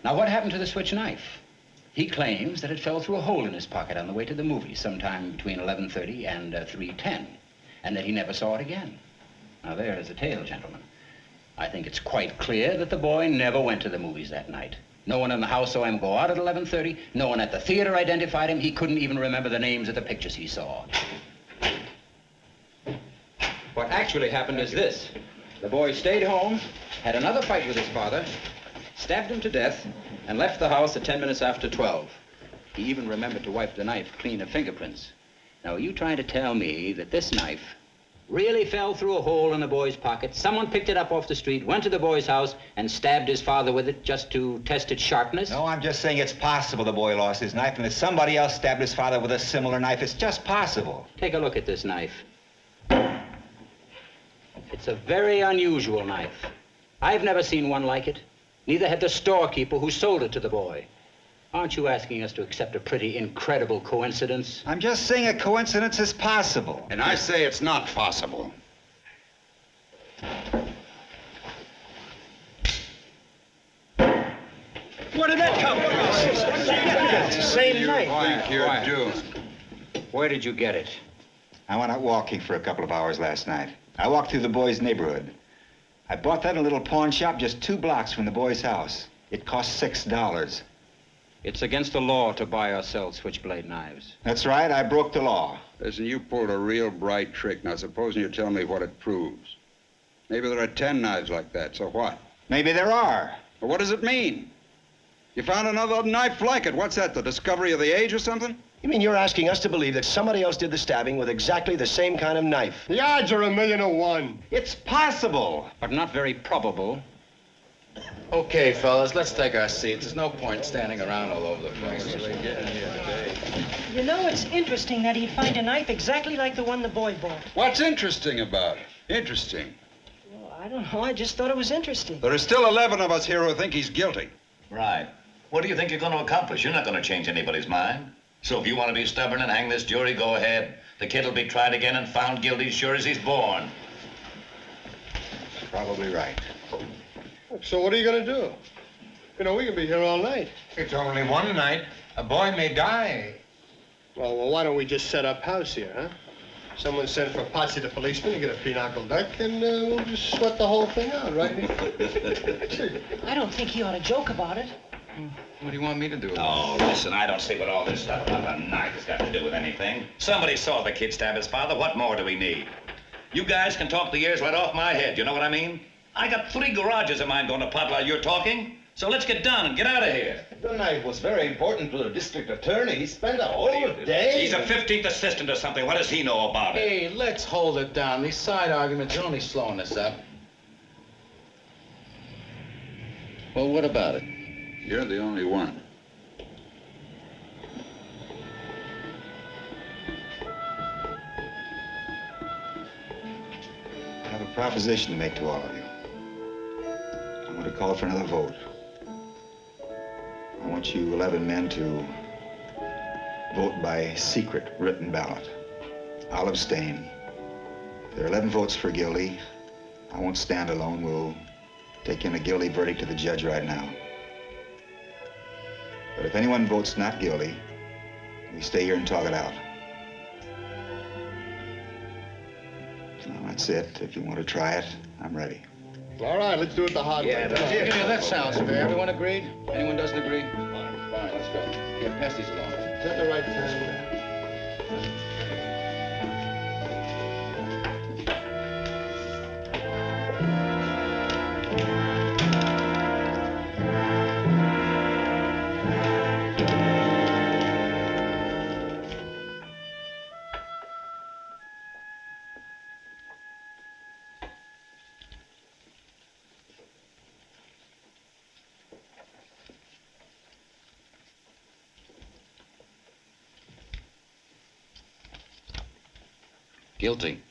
Now, what happened to the switch knife? He claims that it fell through a hole in his pocket on the way to the movies sometime between 11:30 and 3:10, and that he never saw it again. Now, there is the tale, gentlemen. I think it's quite clear that the boy never went to the movies that night. No one in the house saw him go out at 11:30. No one at the theater identified him. He couldn't even remember the names of the pictures he saw. What actually happened is this. The boy stayed home, had another fight with his father, stabbed him to death, and left the house at 10 minutes after 12. He even remembered to wipe the knife clean of fingerprints. Now, are you trying to tell me that this knife really fell through a hole in the boy's pocket? Someone picked it up off the street, went to the boy's house, and stabbed his father with it just to test its sharpness? No, I'm just saying it's possible the boy lost his knife and that somebody else stabbed his father with a similar knife. It's just possible. Take a look at this knife. It's a very unusual knife. I've never seen one like it. Neither had the storekeeper who sold it to the boy. Aren't you asking us to accept a pretty incredible coincidence? I'm just saying a coincidence is possible. And I say it's not possible. Where did that come from? It's the same knife. You're due. Where did you get it? I went out walking for a couple of hours last night. I walked through the boy's neighborhood. I bought that in a little pawn shop just 2 blocks from the boy's house. It cost $6. It's against the law to buy or sell switchblade knives. That's right, I broke the law. Listen, you pulled a real bright trick. Now, supposing you tell me what it proves. Maybe there are 10 knives like that, so what? Maybe there are. Well, what does it mean? You found another knife like it. What's that, the discovery of the age or something? You mean you're asking us to believe that somebody else did the stabbing with exactly the same kind of knife? The odds are 1,000,000 to 1. It's possible. But not very probable. Okay, fellas, let's take our seats. There's no point standing around all over the place. You know, it's interesting that he'd find a knife exactly like the one the boy bought. What's interesting about it? Interesting. Well, I don't know. I just thought it was interesting. There are still 11 of us here who think he's guilty. Right. What do you think you're going to accomplish? You're not going to change anybody's mind. So if you want to be stubborn and hang this jury, go ahead. The kid will be tried again and found guilty as sure as he's born. Probably right. So what are you going to do? You know, we can be here all night. It's only one night. A boy may die. Well, why don't we just set up house here, huh? Someone send for Potsy the policeman to get a pinochle duck, and we'll just sweat the whole thing out, right? I don't think he ought to joke about it. What do you want me to do? Oh, listen, I don't see what all this stuff about a knife has got to do with anything. Somebody saw the kid stab his father. What more do we need? You guys can talk the ears right off my head, you know what I mean? I got 3 garages of mine going to pot while you're talking. So let's get done and get out of here. The knife was very important to the district attorney. He spent a whole day. He's a 15th assistant or something. What does he know about it? Hey, let's hold it down. These side arguments are only slowing us up. Well, what about it? You're the only one. I have a proposition to make to all of you. I'm going to call for another vote. I want you 11 men to vote by secret written ballot. I'll abstain. If there are 11 votes for guilty, I won't stand alone. We'll take in a guilty verdict to the judge right now. But if anyone votes not guilty, we stay here and talk it out. Well, that's it. If you want to try it, I'm ready. All right, let's do it the hard way. Yeah, that sounds fair. Everyone agreed? Anyone doesn't agree? Fine, let's go. Here, pass these along. Is that the right time? Guilty.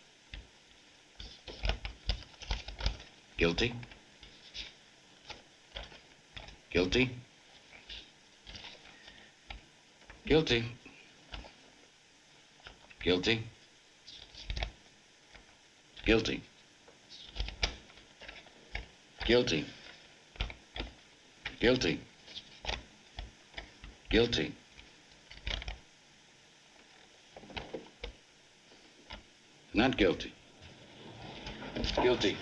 Guilty. Guilty. Guilty. Guilty. Guilty. Guilty. Guilty. Guilty. Not guilty. Guilty.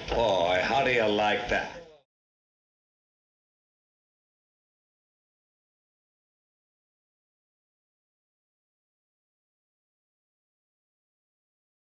Boy, how do you like that?